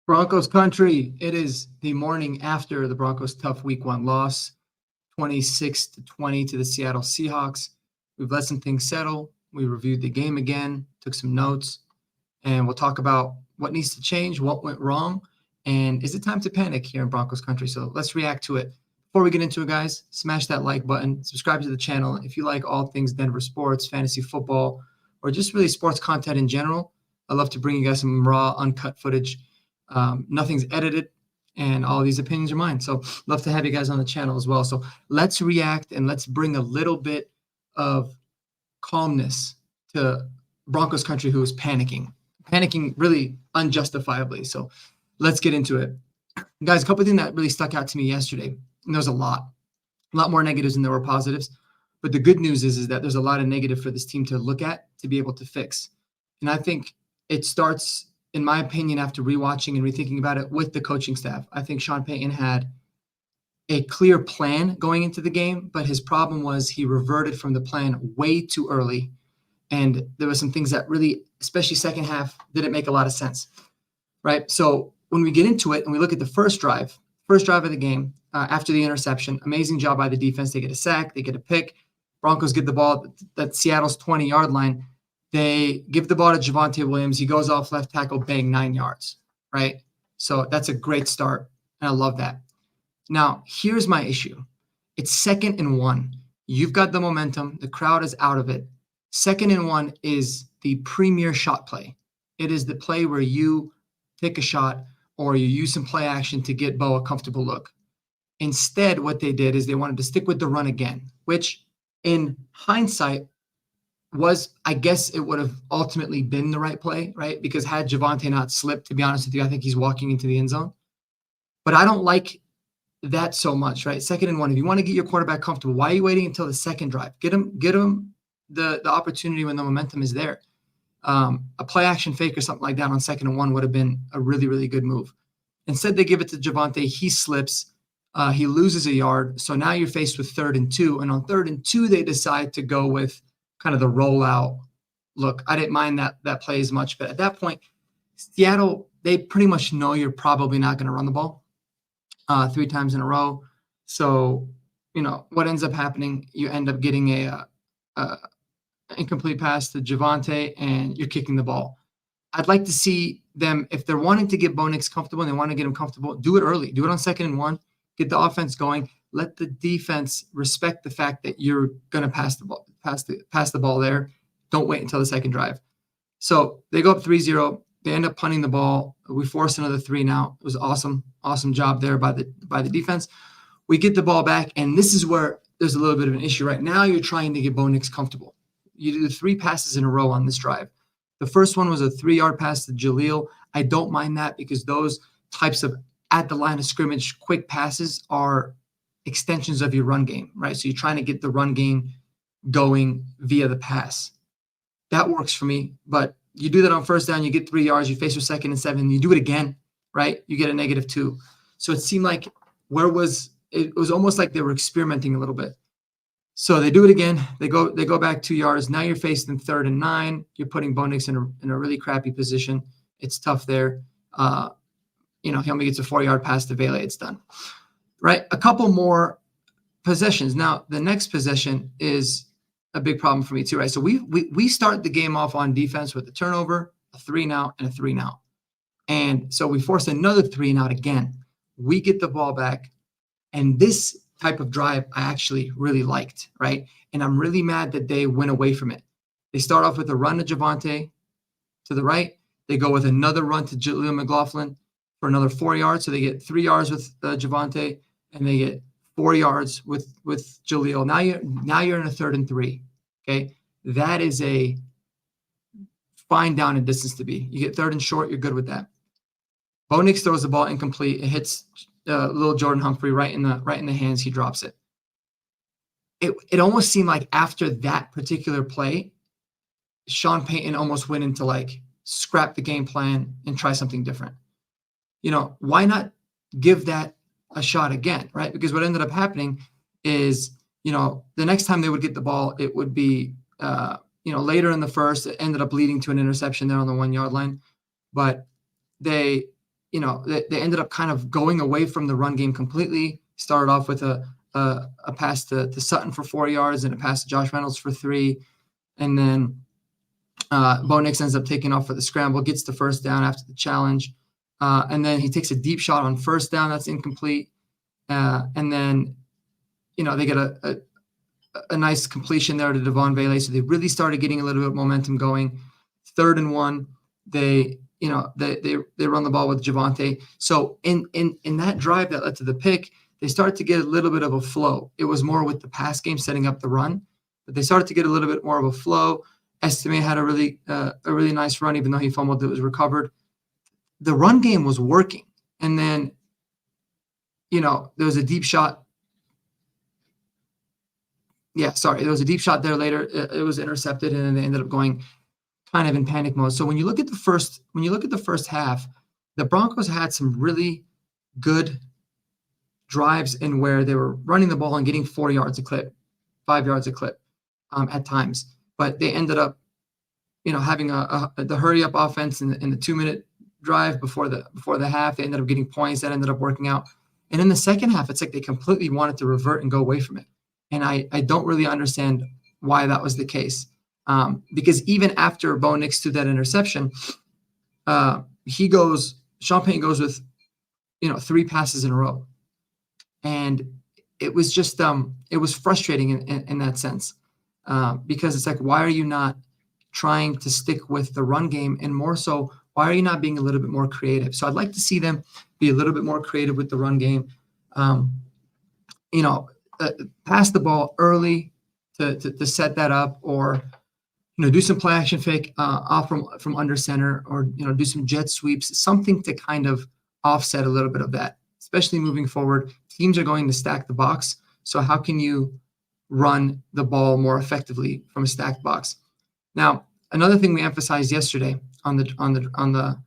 Broncos Country. It is the morning after the Broncos' tough Week 1 loss, 26-20 to the Seattle Seahawks. We've let some things settle. We reviewed the game again, took some notes, and we'll talk about what needs to change, what went wrong, and is it time to panic here in Broncos Country? So let's react to it. Before we get into it, guys, smash that like button, subscribe to the channel. If you like all things Denver sports, fantasy football, or just really sports content in general, I'd love to bring you guys some raw, uncut footage. Nothing's edited, and all these opinions are mine. So love to have you guys on the channel as well. So let's react and let's bring a little bit of calmness to Broncos Country, who is panicking really unjustifiably. So let's get into it. Guys, a couple of things that really stuck out to me yesterday, and there's a lot more negatives than there were positives. But the good news is that there's a lot of negative for this team to look at, to be able to fix. And I think it starts, in my opinion, after rewatching and rethinking about it, with the coaching staff. I think Sean Payton had a clear plan going into the game, but his problem was he reverted from the plan way too early. And there were some things that really, especially second half, didn't make a lot of sense, right? So when we get into it and we look at the first drive of the game, after the interception, amazing job by the defense. They get a sack, they get a pick. Broncos get the ball at Seattle's 20-yard line. They give the ball to Javonte Williams. He goes off left tackle, bang, 9 yards, right? So that's a great start, and I love that. Now, here's my issue. It's 2nd and 1. You've got the momentum. The crowd is out of it. 2nd and 1 is the premier shot play. It is the play where you take a shot or you use some play action to get Bo a comfortable look. Instead, what they did is they wanted to stick with the run again, which in hindsight was, I guess it would have ultimately been the right play, right? Because had Javonte not slipped, to be honest with you, I think he's walking into the end zone. But I don't like that so much, right? 2nd and 1. If you want to get your quarterback comfortable, why are you waiting until the second drive? Get him the opportunity when the momentum is there. A play action fake or something like that on 2nd and 1 would have been a really, really good move. Instead, they give it to Javonte. He slips. He loses a yard. So now you're faced with 3rd and 2. And on 3rd and 2, they decide to go with kind of the rollout look. I didn't mind that play as much. But at that point, Seattle, they pretty much know you're probably not going to run the ball 3 times in a row. So, what ends up happening, you end up getting a incomplete pass to Javonte, and you're kicking the ball. I'd like to see them, if they're wanting to get Bo Nix comfortable and they want to get him comfortable, do it early. Do it on 2nd and 1. Get the offense going. Let the defense respect the fact that you're going to pass the ball there. Don't wait until the second drive. So they go up 3-0. They end up punting the ball. We force another 3 now. It was awesome job there by the defense. We get the ball back, and this is where there's a little bit of an issue. Right now, you're trying to get Bo Nix comfortable. You do 3 passes in a row on this drive. The first one was a 3-yard pass to Jaleel. I don't mind that because those types of at the line of scrimmage quick passes are extensions of your run game, right? So you're trying to get the run game going via the pass. That works for me, but you do that on 1st down, you get 3 yards, you face your 2nd and 7, you do it again, right? You get a -2. So it seemed like it was almost like they were experimenting a little bit. So they do it again. They go back 2 yards. Now you're faced in 3rd and 9. You're putting Bo Nix in a really crappy position. It's tough there. He only gets a 4-yard pass to Vele. It's done. Right? A couple more possessions. Now, the next possession is a big problem for me too, right? So we start the game off on defense with a turnover, a 3 and out, and a 3 and out. And so we force another 3 and out again. We get the ball back. And this type of drive I actually really liked, right? And I'm really mad that they went away from it. They start off with a run to Javonte to the right. They go with another run to Jaleel McLaughlin for another 4 yards. So they get 3 yards with Javonte, and they get 4 yards with Jaleel. Now you're in a 3rd and 3. Okay, that is a fine down and distance to be. You get 3rd and short, you're good with that. Bo Nix throws the ball incomplete. It hits little Jordan Humphrey right in the hands. He drops it. It almost seemed like after that particular play, Sean Payton almost went into like scrap the game plan and try something different. Why not give that a shot again, right? Because what ended up happening is, the next time they would get the ball, it would be, later in the first. It ended up leading to an interception there on the 1-yard line. But they they ended up kind of going away from the run game completely. Started off with a pass to Sutton for 4 yards and a pass to Josh Reynolds for 3. And then Bo Nix ends up taking off for the scramble, gets the first down after the challenge. And then he takes a deep shot on first down that's incomplete. And then, they get a nice completion there to Devon Vele. So they really started getting a little bit of momentum going. 3rd and 1, they run the ball with Javonte. So in that drive that led to the pick, they started to get a little bit of a flow. It was more with the pass game setting up the run, but they started to get a little bit more of a flow. Estime had a really nice run, even though he fumbled, it was recovered. The run game was working. And then, there was a deep shot. There was a deep shot there later. It was intercepted, and then they ended up going kind of in panic mode. So when you look at the first half, the Broncos had some really good drives in where they were running the ball and getting 4 yards a clip, 5 yards a clip at times. But they ended up, having the hurry up offense in the 2-minute drive before the half. They ended up getting points that ended up working out. And in the second half, it's like they completely wanted to revert and go away from it. And I don't really understand why that was the case. Because even after Bo Nix threw that interception, Sean Payton goes with, 3 passes in a row. And it was just, it was frustrating in that sense. Because it's like, why are you not trying to stick with the run game? And more so, why are you not being a little bit more creative? So I'd like to see them be a little bit more creative with the run game. Pass the ball early to set that up, or do some play action fake off from under center, or do some jet sweeps, something to kind of offset a little bit of that. Especially moving forward, teams are going to stack the box. So how can you run the ball more effectively from a stacked box? Now, another thing we emphasized yesterday on the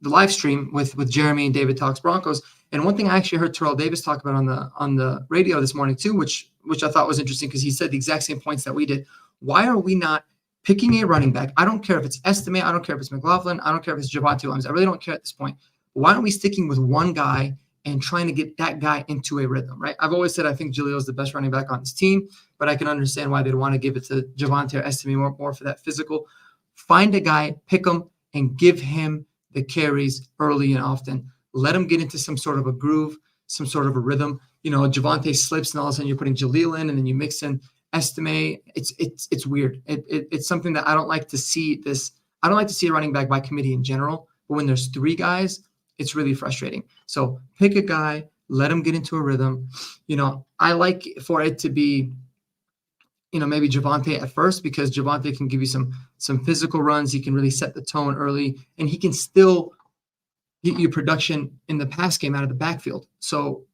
live stream with Jeremy and David Talks Broncos, and one thing I actually heard Terrell Davis talk about on the radio this morning too, which I thought was interesting, because he said the exact same points that we did. Why are we not picking a running back? I don't care if it's Estime, I don't care if it's McLaughlin, I don't care if it's Javonte Williams. I really don't care at this point. Why aren't we sticking with one guy and trying to get that guy into a rhythm, right? I've always said I think Jalil's the best running back on his team, but I can understand why they'd want to give it to Javonte or Estime more for that physical. Find a guy, pick him, and give him the carries early and often. Let him get into some sort of a groove, some sort of a rhythm. Javonte slips, and all of a sudden you're putting Jalil in, and then you mix in Estime. It's weird. It's something that I don't like to see. I don't like to see a running back by committee in general, but when there's 3 guys, it's really frustrating. So pick a guy, let him get into a rhythm. I like for it to be, maybe Javonte at first, because Javonte can give you some physical runs. He can really set the tone early, and he can still get you production in the pass game out of the backfield. So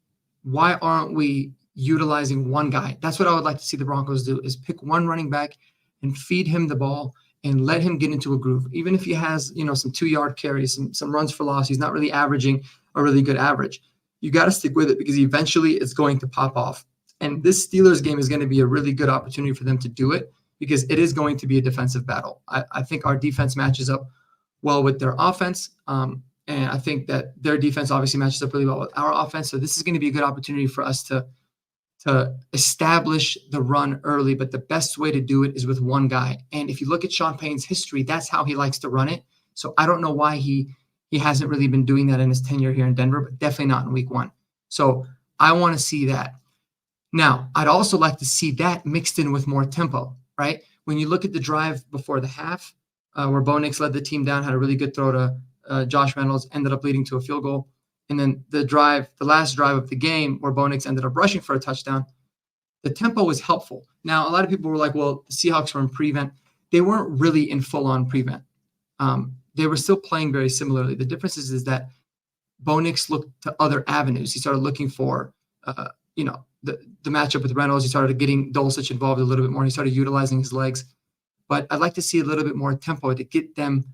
why aren't we utilizing one guy? That's what I would like to see the Broncos do, is pick one running back and feed him the ball and let him get into a groove. Even if he has, some 2-yard carries, some runs for loss, he's not really averaging a really good average. You got to stick with it, because eventually it's going to pop off. And this Steelers game is going to be a really good opportunity for them to do it, because it is going to be a defensive battle. I think our defense matches up well with their offense. And I think that their defense obviously matches up really well with our offense. So this is going to be a good opportunity for us to establish the run early, but the best way to do it is with one guy. And if you look at Sean Payton's history, that's how he likes to run it. So I don't know why he hasn't really been doing that in his tenure here in Denver, but definitely not in week 1. So I want to see that. Now, I'd also like to see that mixed in with more tempo, right? When you look at the drive before the half, where Bo Nix led the team down, had a really good throw to Josh Reynolds, ended up leading to a field goal. And then the last drive of the game, where Bo Nix ended up rushing for a touchdown, the tempo was helpful. Now, a lot of people were like, well, the Seahawks were in prevent. They weren't really in full-on prevent. They were still playing very similarly. The difference is that Bo Nix looked to other avenues. He started looking for, the matchup with Reynolds. He started getting Dulcich involved a little bit more. He started utilizing his legs. But I'd like to see a little bit more tempo to get them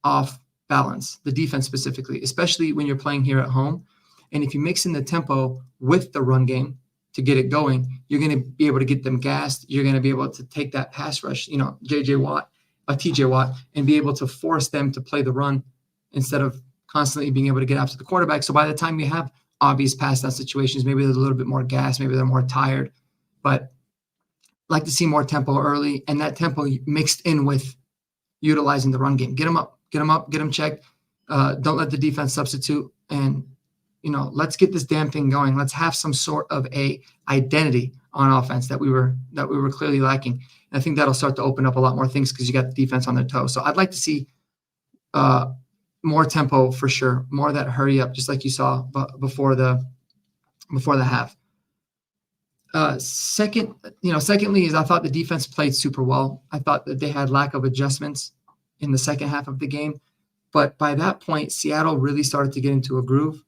off balance, the defense specifically, especially when you're playing here at home. And if you mix in the tempo with the run game to get it going, you're going to be able to get them gassed. You're going to be able to take that pass rush, TJ Watt, and be able to force them to play the run instead of constantly being able to get after the quarterback. So by the time you have obvious pass down situations, maybe there's a little bit more gas, maybe they're more tired, but like to see more tempo early, and that tempo mixed in with utilizing the run game. Get them up, get them checked. Don't let the defense substitute, and let's get this damn thing going. Let's have some sort of a identity on offense that we were clearly lacking. And I think that'll start to open up a lot more things because you got the defense on their toes. So I'd like to see more tempo for sure, more of that hurry up, just like you saw before the half. Secondly, is I thought the defense played super well. I thought that they had lack of adjustments in the second half of the game, but by that point, Seattle really started to get into a groove.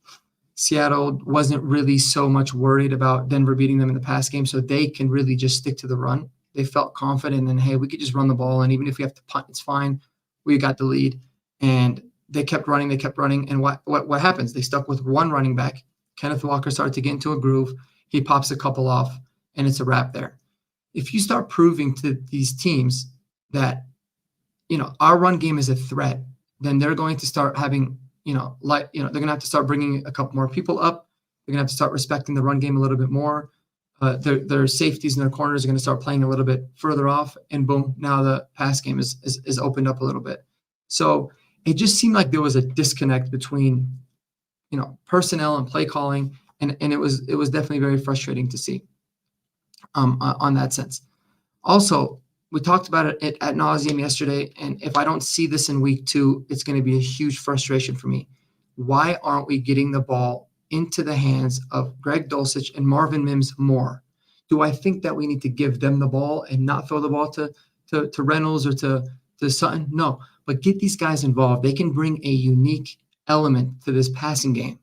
Seattle wasn't really so much worried about Denver beating them in the pass game, so they can really just stick to the run. They felt confident, and hey, we could just run the ball, and even if we have to punt, it's fine. We got the lead, and they kept running, and what happens? They stuck with one running back. Kenneth Walker started to get into a groove. He pops a couple off, and it's a wrap there. If you start proving to these teams that, our run game is a threat, then they're going to start having, they're going to have to start bringing a couple more people up. They're going to have to start respecting the run game a little bit more. Their safeties and their corners are going to start playing a little bit further off, and boom, now the pass game is opened up a little bit. So it just seemed like there was a disconnect between, personnel and play calling, and it was definitely very frustrating to see on that sense. Also, we talked about it ad nauseum yesterday, and if I don't see this in week 2, it's going to be a huge frustration for me. Why aren't we getting the ball into the hands of Greg Dulcich and Marvin Mims more? Do I think that we need to give them the ball and not throw the ball to Reynolds or to Sutton? No, but get these guys involved. They can bring a unique element to this passing game,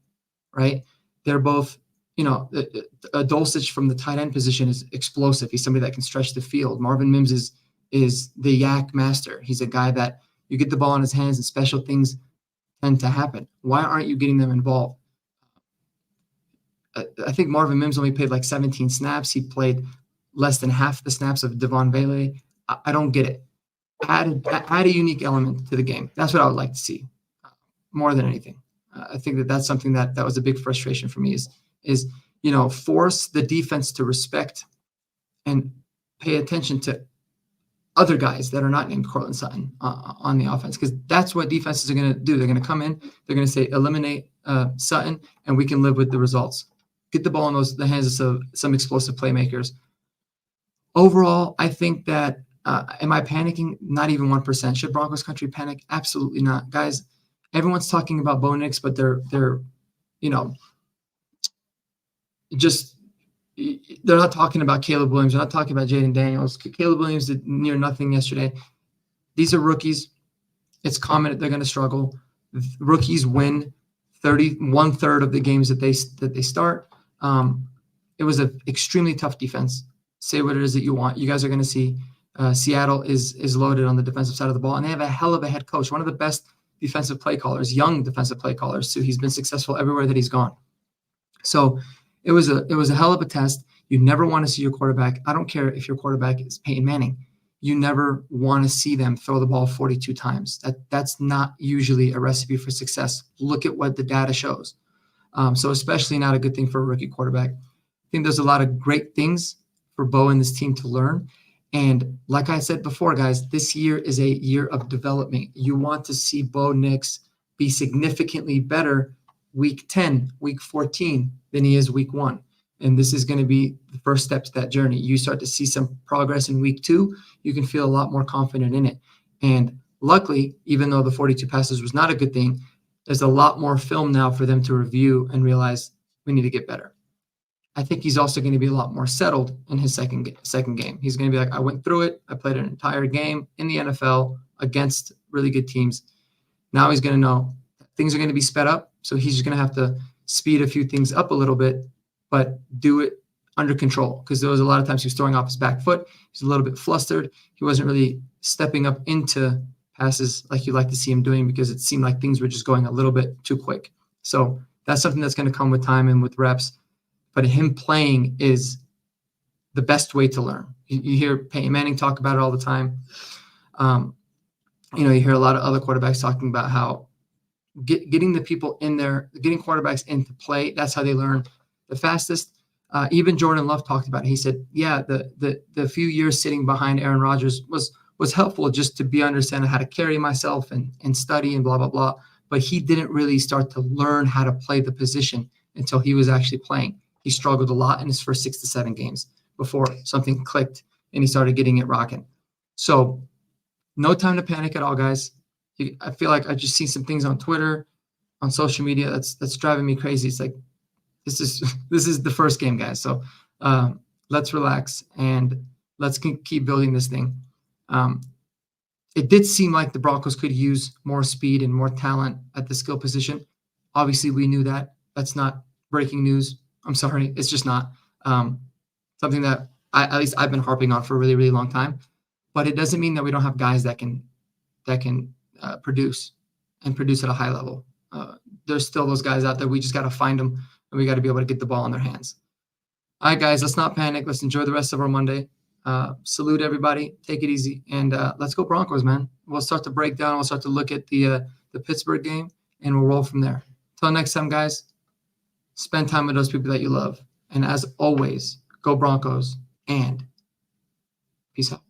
right? They're both, Dulcich from the tight end position is explosive. He's somebody that can stretch the field. Marvin Mims is the yak master. He's a guy that you get the ball in his hands and special things tend to happen. Why aren't you getting them involved? I think Marvin Mims only played like 17 snaps. He played less than half the snaps of Devon Bailey. I don't get it. Add a unique element to the game. That's what I would like to see more than anything. I think that's something that was a big frustration for me is force the defense to respect and pay attention to other guys that are not named Cortland Sutton on the offense, because that's what defenses are going to do. They're going to come in, they're going to say eliminate Sutton, and we can live with the results. Get the ball in the hands of some explosive playmakers. Overall, I think that am I panicking? Not even 1%. Should Broncos Country panic? Absolutely not, guys. Everyone's talking about Bo Nix, but they're not talking about Caleb Williams. They're not talking about Jaden Daniels. Caleb Williams did near nothing yesterday. These are rookies. It's common that they're going to struggle. Rookies win 1/3 of the games that they start. It was an extremely tough defense. Say what it is that you want. You guys are going to see Seattle is loaded on the defensive side of the ball, and they have a hell of a head coach, one of the best defensive play callers, young defensive play callers. So he's been successful everywhere that he's gone. So it was a hell of a test. You never want to see your quarterback. I don't care if your quarterback is Peyton Manning. You never want to see them throw the ball 42 times. That's not usually a recipe for success. Look at what the data shows. So especially not a good thing for a rookie quarterback. I think there's a lot of great things for Bo and this team to learn. And like I said before, guys, this year is a year of development. You want to see Bo Nix be significantly better week 10, week 14 than he is week 1. And this is going to be the first step to that journey. You start to see some progress in week 2, you can feel a lot more confident in it. And luckily, even though the 42 passes was not a good thing, there's a lot more film now for them to review and realize we need to get better. I think he's also going to be a lot more settled in his second game. He's going to be like, I went through it. I played an entire game in the NFL against really good teams. Now he's going to know things are going to be sped up. So he's just going to have to speed a few things up a little bit, but do it under control, because there was a lot of times he was throwing off his back foot. He's a little bit flustered. He wasn't really stepping up into passes like you'd like to see him doing, because it seemed like things were just going a little bit too quick. So that's something that's going to come with time and with reps. But him playing is the best way to learn. You hear Peyton Manning talk about it all the time. You hear a lot of other quarterbacks talking about how getting the people in there, getting quarterbacks into play. That's how they learn the fastest. Even Jordan Love talked about it. He said, yeah, the few years sitting behind Aaron Rodgers was helpful just to be understanding how to carry myself and study and blah, blah, blah. But he didn't really start to learn how to play the position until he was actually playing. He struggled a lot in his first 6 to 7 games before something clicked and he started getting it rocking. So no time to panic at all, guys. I feel like I just seen some things on Twitter, on social media that's driving me crazy. It's like this is the first game, guys. So let's relax and let's keep building this thing. It did seem like the Broncos could use more speed and more talent at the skill position. Obviously, we knew that. That's not breaking news. I'm sorry, it's just not something that at least I've been harping on for a really, really long time. But it doesn't mean that we don't have guys that can produce and produce at a high level. There's still those guys out there. We just got to find them, and we got to be able to get the ball in their hands. All right, guys, let's not panic. Let's enjoy the rest of our Monday. Salute everybody. Take it easy, and let's go Broncos, man. We'll start to break down. We'll start to look at the Pittsburgh game, and we'll roll from there. Till next time, guys, spend time with those people that you love. And as always, go Broncos, and peace out.